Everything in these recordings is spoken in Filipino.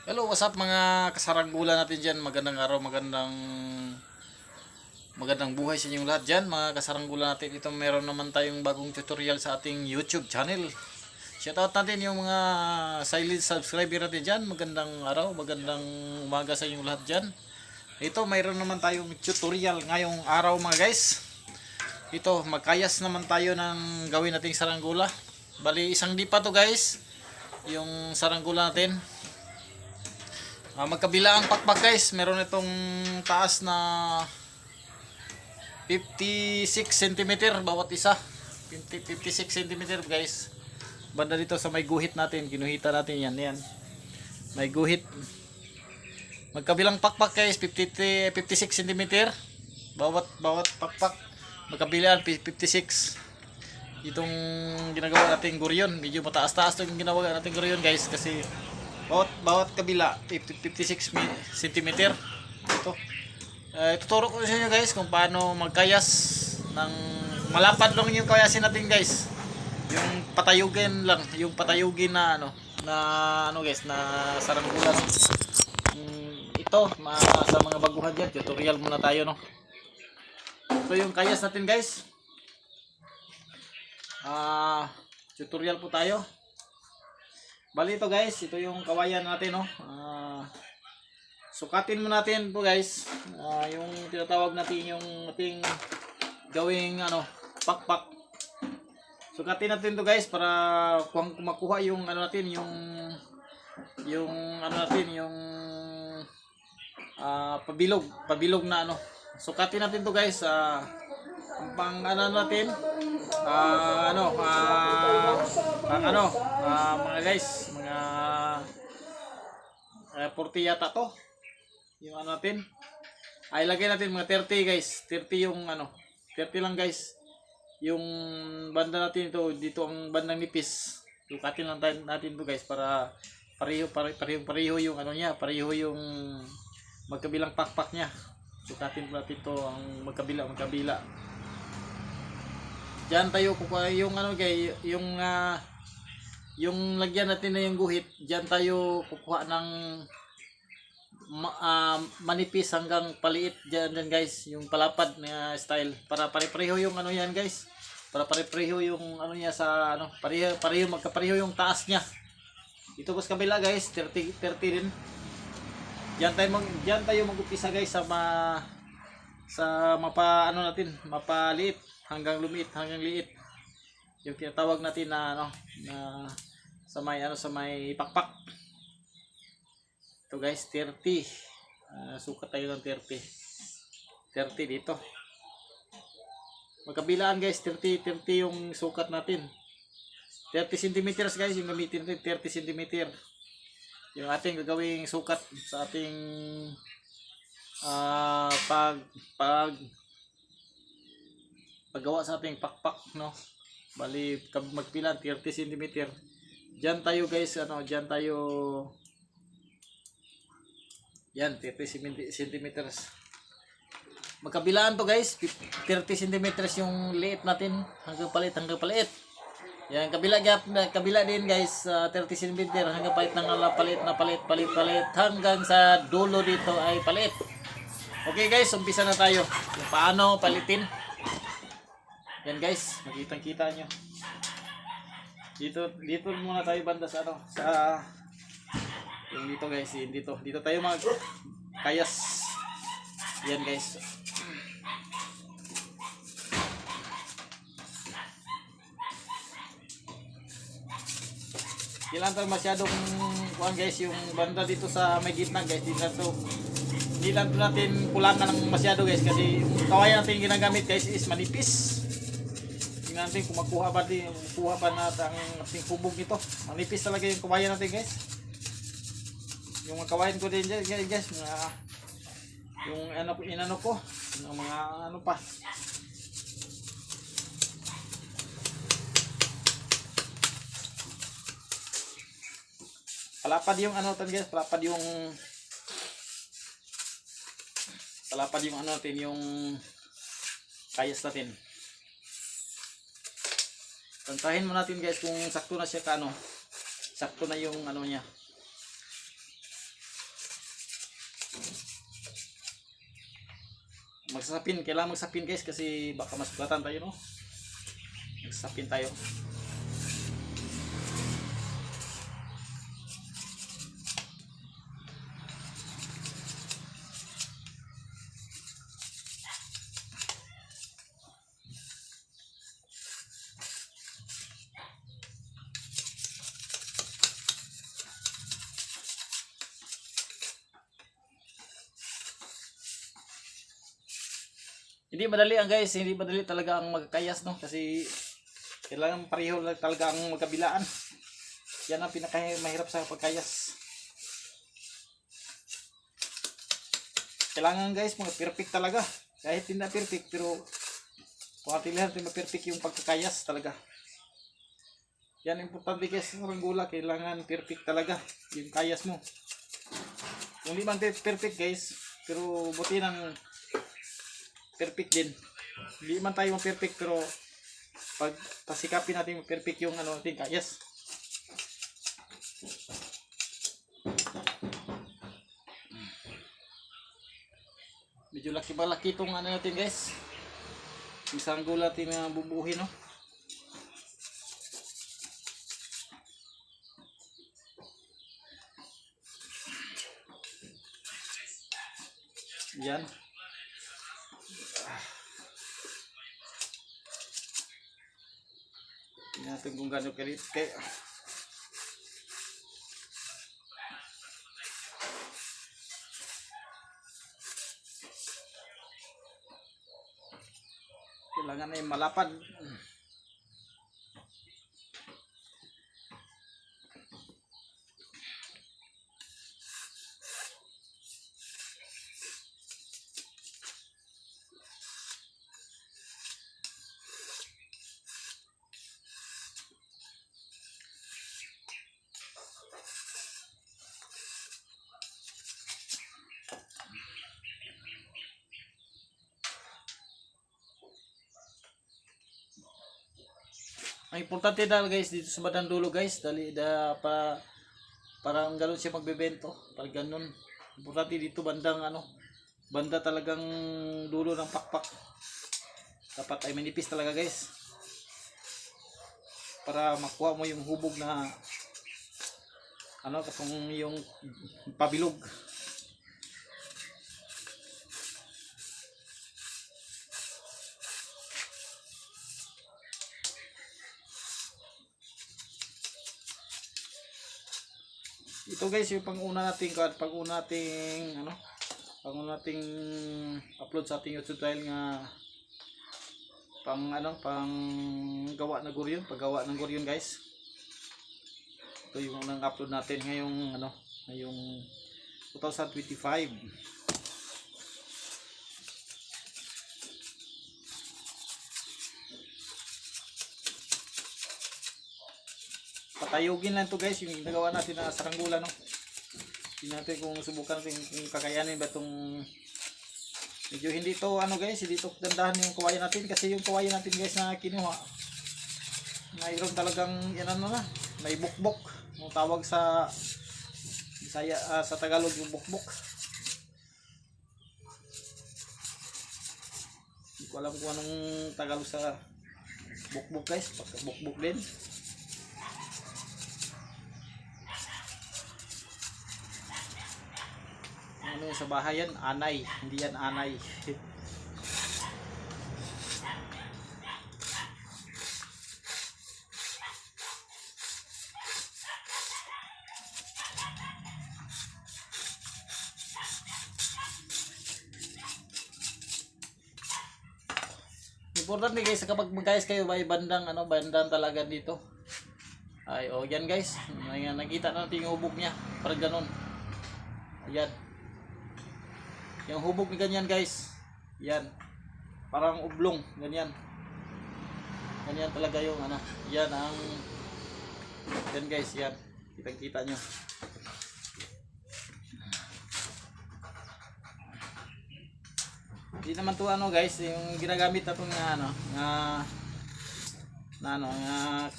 Hello, what's up mga kasaranggulan natin dyan. Magandang araw, magandang buhay sa inyong lahat dyan. Mga kasaranggulan natin, ito meron naman tayong bagong tutorial sa ating YouTube channel. Shoutout natin yung mga silent subscriber natin dyan. Magandang araw, magandang umaga sa inyong lahat dyan. Ito, mayroon naman tayong tutorial ngayong araw mga guys. Ito, magkayas naman tayo ng gawin nating saranggula. Bali, isang dipa to guys. Yung saranggula natin. Magkabila ang pakpak guys, meron itong taas na 56 cm bawat isa. 56 cm guys. Banda dito sa may guhit natin, ginuhita natin yan. May guhit. Magkabilang pakpak guys, 56 cm bawat pakpak. Magkabilaan 56. Itong ginagawa natin guryon, medyo mataas-taas 'tong ginawa natin guryon guys kasi bawat kabila 56 cm ito. Ituturo ko sa inyo guys kung paano magkayas ng malapad lang yung kayasin natin guys, yung patayugin na guys na saranggola ito sa mga baguhan dyan. Tutorial muna tayo ito yung kayas natin guys. Tutorial po tayo. Bali ito guys, ito yung kawayan natin sukatin mo natin po guys. Yung tinatawag natin yung ating gawing pakpak. Sukatin natin to guys para kung makuha yung natin yung pabilog na Sukatin natin to guys. Pang natin mga guys, mga 40 yata to yung natin. Lagay natin mga 30 guys, 30 yung 30 lang guys yung banda natin. Dito ang bandang nipis, sukatin lang natin to guys para pareho yung pareho yung magkabilang pakpak nya. Sukatin natin to ang magkabila. Diyan tayo kukuha yung yung lagyan natin na yung guhit. Diyan tayo kukuha ng manipis hanggang paliit diyan guys, yung palapad na style para pare-pareho yung yan guys. Para pare-pareho yung niya sa pareho magkapareho yung taas niya. Ito sa kabila guys, 30 din. Diyan tayo mag-umpisa guys sa mapaliit hanggang lumiit, hanggang liit. Yung tinatawag natin na na sa may pakpak. Ito guys, 30. Sukat tayo ng 30. 30 dito. Magkabilaan guys, 30 yung sukat natin. 30 cm guys yung gamitin natin, 30 cm. Yung ating gagawing sukat sa ating paggawa sa ating pakpak Bali magpilan 30 cm. Diyan tayo guys, diyan tayo. Yan 30 cm. Magkabilaan to guys, 30 cm yung liit natin hanggang palit. Yan kabila din guys, 30 cm hanggang palit hanggang sa dulo dito ay palit. Okay guys, umpisa na tayo. Kung paano palitin. Yan guys, makitang-kita nyo. Dito muna tayo banda sa yung dito guys, dito tayo kayas. Yan guys. Kailangan tayo masyadong kuhan guys, yung banda dito sa may gitna guys, hindi lang natin kulangan ng masyado guys kasi yung kawayan natin ginagamit guys is manipis. Tingnan natin kung makuha pa natin ang ating kubog nito. Manipis talaga yung kawayan natin guys. Yung mga kawayan ko din guys, yung inano ko, yung mga pa. Palapad yung guys, palapad yung natin, yung kayas natin. Tantahin mo natin guys kung sakto na siya sakto na yung niya. Magsasapin, kailangan magsapin guys kasi baka masugatan tayo, no? Magsasapin tayo. Hindi madali ang guys, hindi madali talaga ang magkayas, no? Kasi kailangan pareho lang talaga ang magkabilaan. Yan ang pinakamahirap sa pagkayas. Kailangan guys, mga perfect talaga. Kahit hindi na perfect, pero kung ating lahat ma-perfect yung pagkakayas talaga. Yan importante guys, ng gula, kailangan perfect talaga yung kayas mo. Kung di man perfect guys, pero buti ng perfect din. Hindi man tayo perfect, pero pag pasikapin natin perfect yung ano natin kayas. Medyo laki itong ano natin guys. Isang gula natin na bubuhin, no? Yan. Tingnan natin kung gano'n kalit. Kailangan na yung malapad. Ang importante dahil guys dito sa bandang dulo guys, dali parang gano'n siya magbebento, parang gano'n. Importante dito bandang ano, banda talagang dulo ng pakpak. Dapat ay manipis talaga guys. Para makuha mo yung hubog na ano, katong yung pabilog. Ito guys yung pang-una nating upload sa ating YouTube channel nga pang gawa ng guryon guys. Ito yung unang upload natin ngayong 2025. Patayugin lang to guys, yung ginagawa natin na saranggula, no? Tingnan natin kung subukan natin kung kakayanin ba itong medyo hindi to guys, hindi to gandahan yung kawayan natin kasi yung kawayan natin guys na kinuha mayroon talagang may bukbok, yung tawag sa Bisaya, sa Tagalog yung bukbok. Hindi ko alam kung anong Tagalog sa bukbok guys, pagka bukbok din. Ano sa bahay yan? Anay. Hindi yan anay. Important guys, kapag guys kayo may bandang talaga dito. Ay, yan guys. Nakita natin yung hubog niya. Parang ganun. Ayan. Yung hubog ni ganyan guys. Yan. Parang oblong, ganyan. Ganyan talaga yung yan ang yan guys, yan. Kitang-kita nyo. Hindi naman to guys, yung ginagamit na itong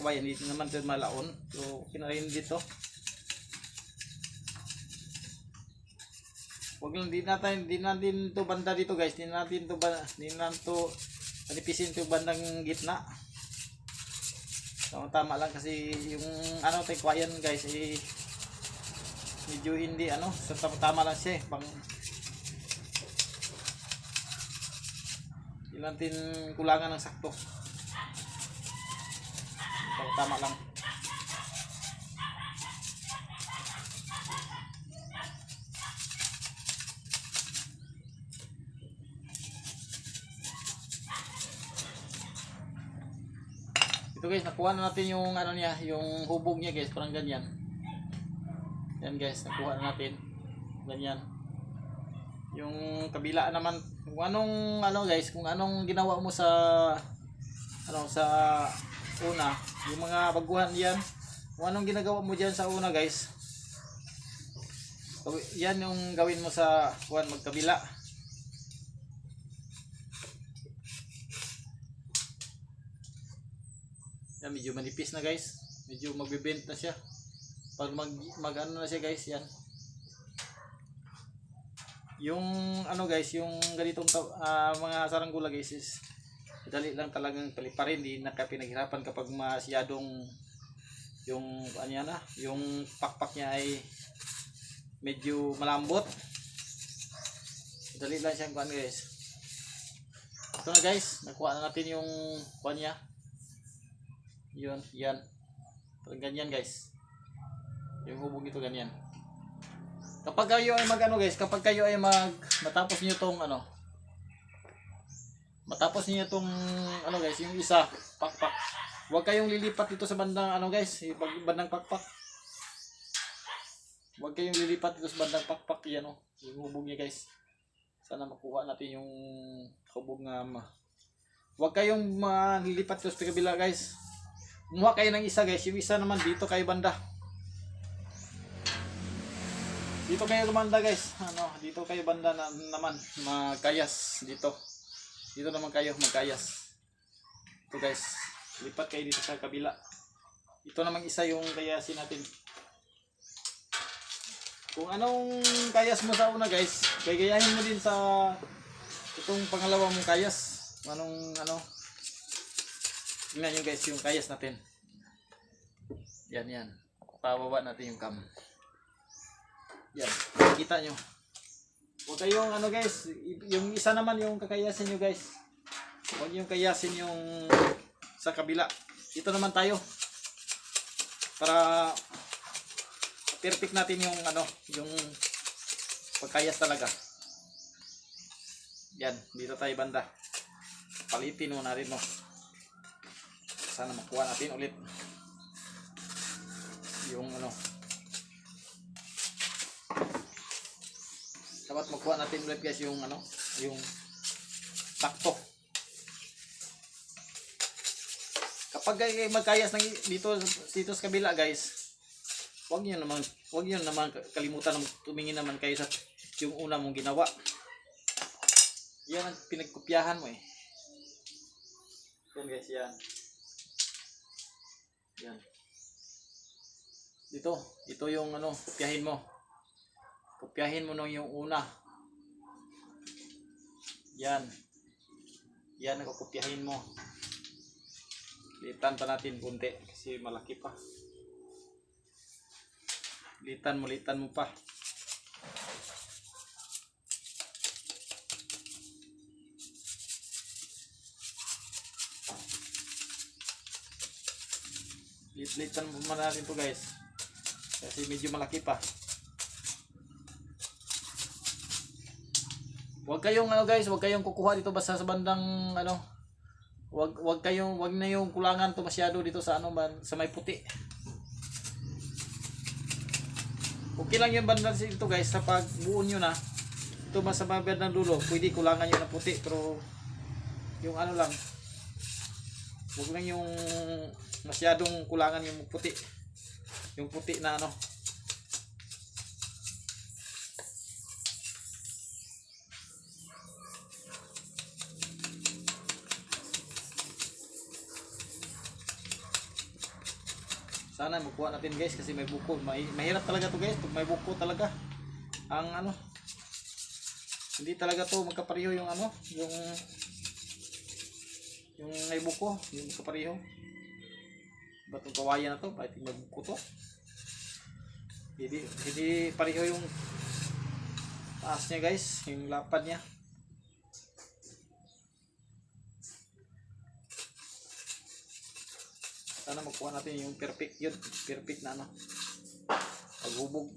kawayan, hindi naman ito malaon. So, okay na rin dito. Wag lang, di natin to banda dito guys. Di natin to panipisin to bandang gitna. Tama lang kasi yung ano tikwayan guys medyo hindi sa tama lang siya pang ilan tin kulangan ng sakto. Tama lang. Ito guys, nakuha na natin yung niya, yung hubog niya guys, parang ganyan. Yan guys, nakuha na natin. Ganyan. Yung kabila naman, kung anong guys, kung anong ginawa mo sa sa una, yung mga baguhan diyan, kung anong ginagawa mo diyan sa una guys. Yan yung gawin mo sa magkabila. Yan, medyo manipis na guys. Medyo magbe-bend na siya. Pag mag na siya guys, yan. Yung guys, yung ganitong mga saranggula guys is dali lang talagang paliparin, di na ka pinaghirapan kapag masyadong yung yung pakpak niya ay medyo malambot. Dali lang siyang guys. Ito na guys, nakuha na natin yung niya. Yun, yan. Ganyan guys. Yung hubog nito ganyan. Kapag kayo ay guys, kapag kayo ay matapos niyo tong matapos niyo tong guys, yung isa pakpak. Huwag kayong lilipat dito sa bandang guys, bandang pakpak. Huwag kayong lilipat dito sa bandang pakpak yan yung hubog niya guys. Sana makuha natin yung hubog nga Huwag kayong lilipat dito sa kabila guys. Kumuha kayo ng isa guys, yung isa naman dito kayo banda. Dito kayo banda guys, dito kayo banda naman, magkayas dito. Dito naman kayo magkayas. Ito guys, lipat kayo dito sa kabila. Ito naman isa yung kayasin natin. Kung anong kayas mo sa una guys, gagayahin mo din sa itong pangalawa mong kayas. Tingnan nyo guys yung kayas natin. Yan. Pababa natin yung cam. Yan. Kita nyo. Huwag kayong guys. Yung isa naman yung kakayasin nyo guys. Huwag yung kayasin yung sa kabila. Ito naman tayo. Para perfect natin yung yung pagkayas talaga. Yan. Dito tayo banda. Palitin mo na rin Sana makuha natin ulit yung dapat makuha natin ulit guys yung yung sakto. Kapag magkayas dito sa kabila guys, wag niyo naman kalimutan tumingin naman kayo sa yung una mong ginawa. Yan ang pinagkopyahan mo Yan guys, yan. Yan. Ito yung kopyahin mo. Kopyahin mo yung una. Yan. Yan ang kopyahin mo. Litan pa natin kunti kasi malaki pa. Litan mo pa. Litan mo natin to guys. Kasi medyo malaki pa. Huwag kayong guys, huwag kayong kukuha dito basta sa bandang wag na yung kulangan to masyado dito sa sa may puti. Okay lang yung banda dito guys, sa pagbuo nyo na. Ito mas sa bandang dulo, pwede kulangan nyo ng puti, pero yung lang. Huwag lang yung masyadong kulangan yung puti. Yung puti na Sana makuha natin guys kasi may buko. Mahirap talaga to guys. Pag may buko talaga. Ang Hindi talaga to magkapareho yung ano, yung may buko, yung magkapareho. Ba't yung kawayan na to? Bakit may buko to? Hindi pareho yung taas niya guys, yung lapad niya. Sana makuha natin yung perfect yun. Perfect na ano. Paghubog.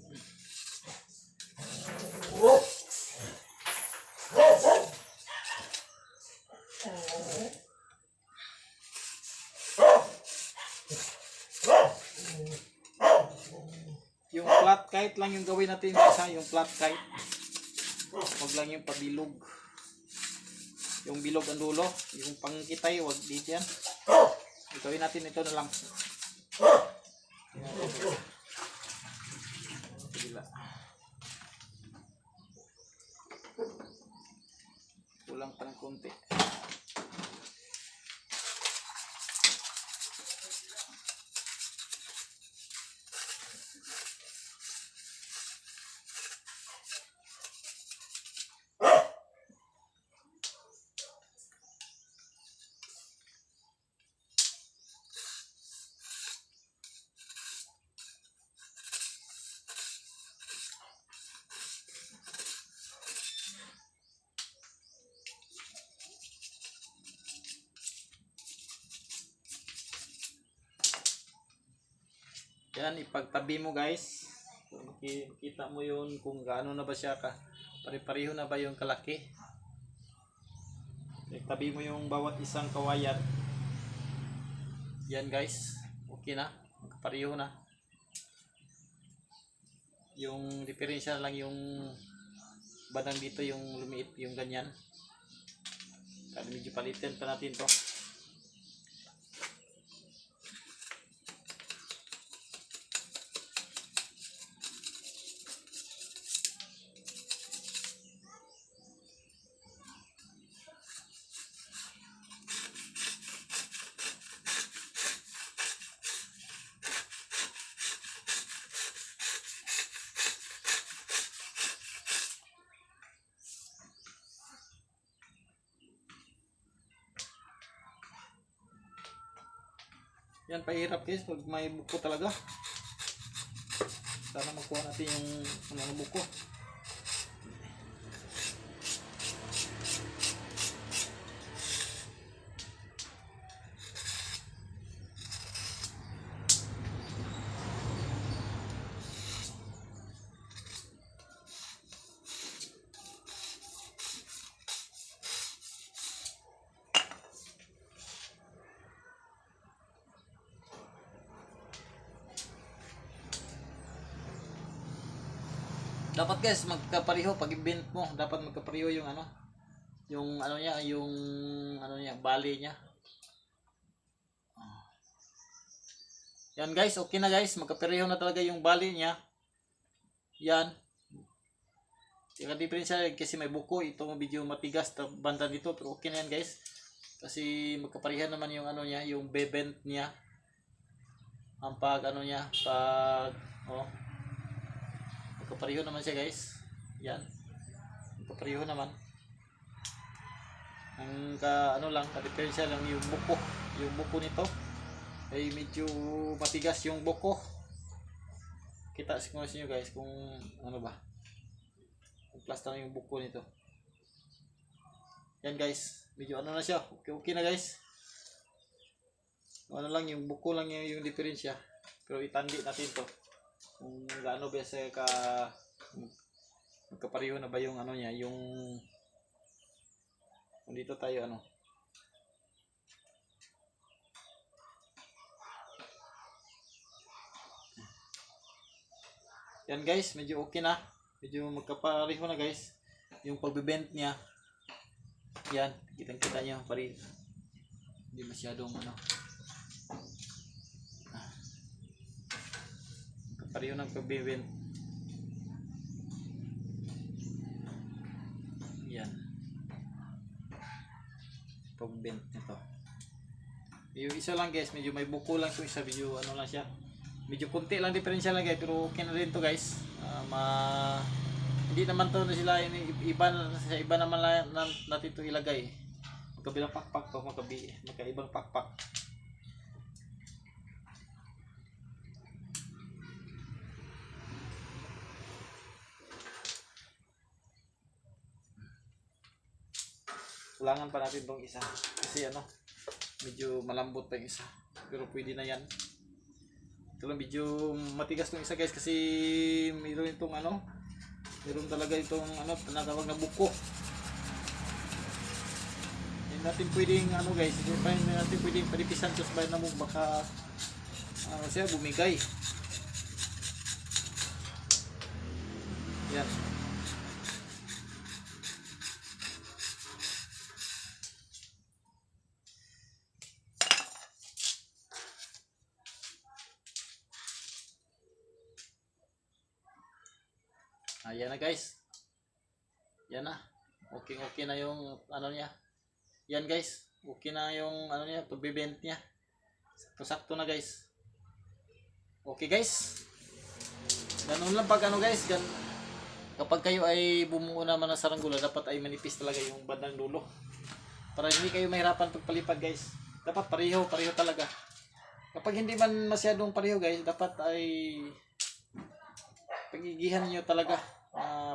Yung flat kite lang yung gawin natin isa, yung flat kite. Huwag lang yung pabilog. Yung bilog ang dulo, yung pangkitay, huwag dito yan. Gawin natin ito na lang. Bila. Kulang pa ng konti. Yan, ipagtabi mo guys. Makita mo yun kung gaano na ba siya ka. Pare-pareho na ba yung kalaki. Ipagtabi mo yung bawat isang kawayan. Yan guys. Okay na. Magkapareho na. Yung diferensya lang yung bandang dito yung lumiit yung ganyan. Kaya medyo palitin pa natin to. Yan, pahirap guys pag may buko talaga. Sana makuha natin yung mga buko. Dapat guys magkapareho pag i-bend mo, dapat magkapareho yung ano niya, yung ano niya, bali niya. Yan guys, okay na guys, magkapareho na talaga yung bali niya. Yan. Yung diferensya kasi may buko, ito medyo matigas banda dito, pero okay na yan guys. Kasi magkapareho naman yung ano niya, yung bebend niya. Ang pag ano niya, pag magkapareho naman siya guys. Yan. Magkapareho naman. Ang ano lang, ka-diferensya lang yung buko. Yung buko nito ay medyo matigas yung buko. Kita ko sa inyo guys kung ano ba. Kung plasta na yung buko nito. Yan guys. Medyo ano na siya. Okay na guys. Ano lang yung buko lang yung diferensya. Pero itandi natin to. Kung gaano ba siya magkapareho na ba yung ano niya, yung kung dito tayo ano. Yan guys, medyo okay na. Medyo magkapareho na guys. Yung pagbibend niya. Yan, kitang-kita niyo pare. Hindi masyadong ano. Pareho ng pagbibend. Yan. Pagbibend nito. Yung isa lang guys, medyo may buko lang yung isa, medyo ano lang siya. Medyo kunti lang diferensya lang guys, pero okay na rin to guys. Hindi hindi naman to na sila iba sa iba naman natin to ilagay. Magkabilang pakpak to, magkaibang pakpak. Kulangan pa natin tong isa kasi ano, medyo malambot pa yung isa, pero pwede na yan. Ito lang medyo matigas tong isa guys kasi mayroon itong ano, mayroon talaga itong ano, tinatawag na buko. Hindi natin pwedeng ano guys, hindi natin pwedeng panipisan to sa bayan na mo, baka ano siya, bumigay. Yan. Ayan na guys. Yan na. Okay na yung ano niya. Yan guys. Okay na yung ano niya, pagbibent niya. Sakto na guys. Okay guys. Ganun lang pag ano guys, kapag kayo ay bumuo naman ng saranggola, dapat ay manipis talaga yung bandang dulo. Para hindi kayo mahirapan pagpalipad guys. Dapat pareho talaga. Kapag hindi man masyadong pareho guys, dapat ay pagigihan niyo talaga.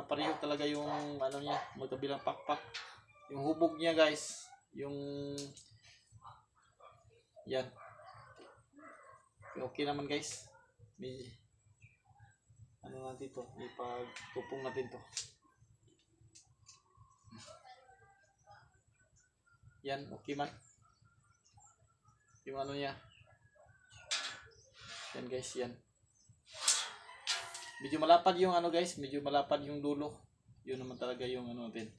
Pareho talaga yung ano niya, magkabilang pakpak. Yung hubog niya guys, yung yan. Okay naman guys. May ano natin to, ipagtupong natin to. Yan, okay man. Yung ano niya. Yan guys, yan. Medyo malapad yung ano guys, medyo malapad yung dulo. Yun naman talaga yung ano natin.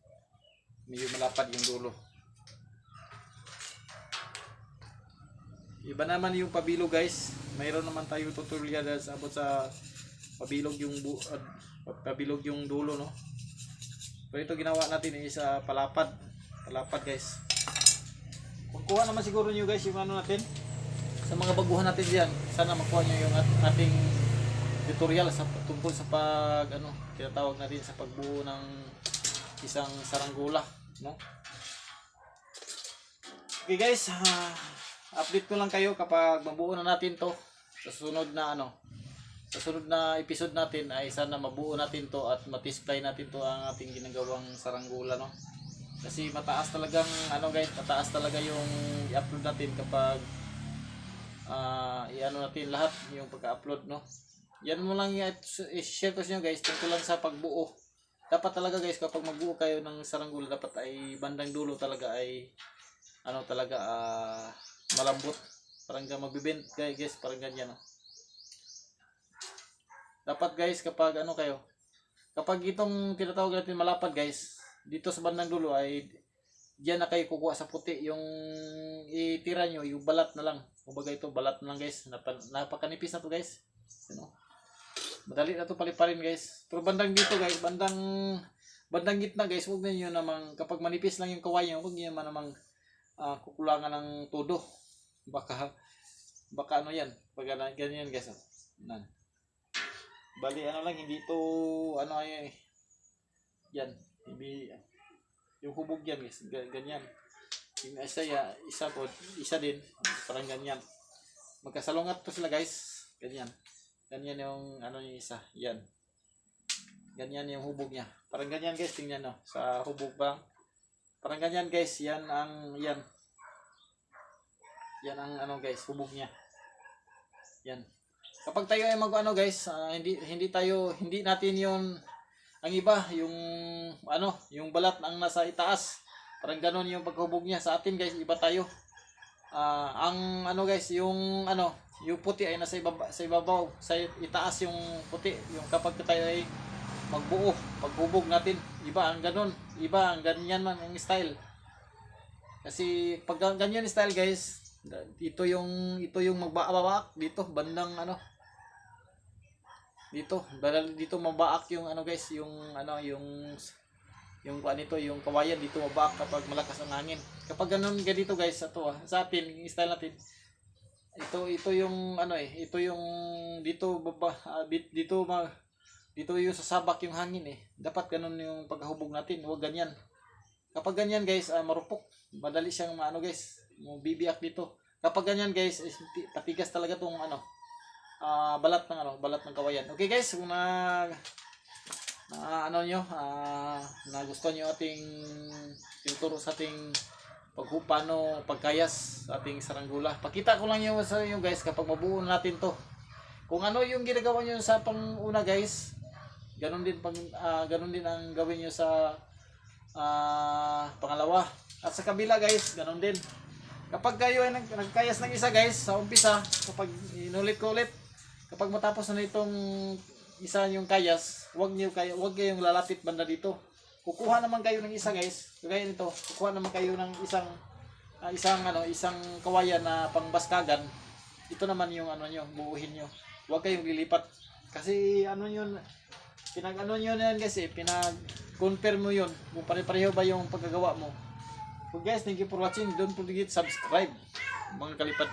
Medyo malapad yung dulo. Iba naman yung pabilog guys. Mayroon naman tayo tutorial sa abot sa pabilog yung dulo no. Pero ito ginawa natin is palapad guys. Magkuha naman siguro niyo guys yung ano natin sa mga baguhan natin diyan. Sana makuha niyo yung ating tutorial sa tungkol sa pag ano, tinatawag natin sa pagbuo ng isang saranggola, no? Okay guys, update ko lang kayo kapag mabuo na natin to. Sa sunod na ano, sa sunod na episode natin ay sana mabuo natin to at ma-display natin to ang ating ginagawang saranggola, no? Kasi mataas talagang ano guys, mataas talaga yung i-upload natin kapag i-ano natin lahat yung pagka-upload, no? Yan mo lang i-share ko sa inyo guys tungkol lang sa pagbuo. Dapat talaga guys kapag magbuo kayo ng saranggola, dapat ay bandang dulo talaga ay ano talaga malambot. Parang magbibend guys, parang ganyan, no? Dapat guys kapag ano kayo, kapag itong tinatawag natin malapad guys, dito sa bandang dulo ay diyan na kayo kukuha sa puti, yung itira nyo yung balat na lang. Kumbaga ito balat na lang guys, napakanipis na to guys, you know? Madali na to paliparin guys. Pero bandang dito guys, bandang gitna guys, huwag niyo namang kapag manipis lang yung kaway niyo, huwag niyo namang kukulangan ng todo. Baka ano yan, pag ganyan guys. Nan. Bali ano lang, hindi to ano ay yan, hindi yung hubog yan guys, ganyan. Yung isa din, parang ganyan. Magkasalungat to sila guys, ganyan. Ganyan yung ano yung isa, yan. Ganyan yung hubog niya. Parang ganyan guys, tingnan no, sa hubog ba. Parang ganyan guys, yan ang yan. Yan ang ano guys, hubog niya. Yan. Kapag tayo ay mag-ano guys, hindi natin yung ang iba, yung ano, yung balat ang nasa itaas. Parang ganoon yung paghubog niya. Sa atin guys, iba tayo. Ang ano guys, yung ano, yung puti ay nasa ibabaw, sa itaas yung puti. Yung kapag tayo ay magbuo, paghubog natin, iba ang ganoon, iba ang ganyan man ang style. Kasi pag ganyan style guys, ito yung magbabaak dito bandang ano. Dito mabaak yung ano guys, yung ano yung kuan nito, yung kawayan dito mabaak kapag malakas ang hangin. Kapag ganun ganito guys, sa atin, yung style natin, ito yung ano ito yung dito dito yung sasabak yung hangin eh. Dapat ganun yung paghahubog natin, huwag ganyan. Kapag ganyan guys, marupok. Madali siyang maano guys, bibiyak dito. Kapag ganyan guys, patigas talaga tong ano, balat ng kawayan. Okay guys, kung ano nyo, nagustuhan nyo ating tinuturo sa ating paano pagkayas sa ating saranggula. Pakita ko lang yun sa inyo guys kapag mabuo natin to. Kung ano yung ginagawa nyo sa pang-una guys, ganun din ang gawin nyo sa pangalawa. At sa kabila guys, ganun din. Kapag kayo ay nagkayas ng isa guys, sa umpisa, kapag inulit ko ulit, kapag matapos na itong isa yung kayas, huwag kayong lalapit banda dito. Kukuha naman kayo ng isa guys, kagaya nito. Kukuha naman kayo ng isang kawayan na pangbaskagan. Ito naman yung ano nyo, buuhin nyo. Huwag kayong lilipat. Kasi ano yun, pinag-ano nyo na yan guys eh, pinag-confirm mo yun. Kung pare-pareho ba yung pagkagawa mo. So guys, thank you for watching. Don't forget subscribe mga kalipad.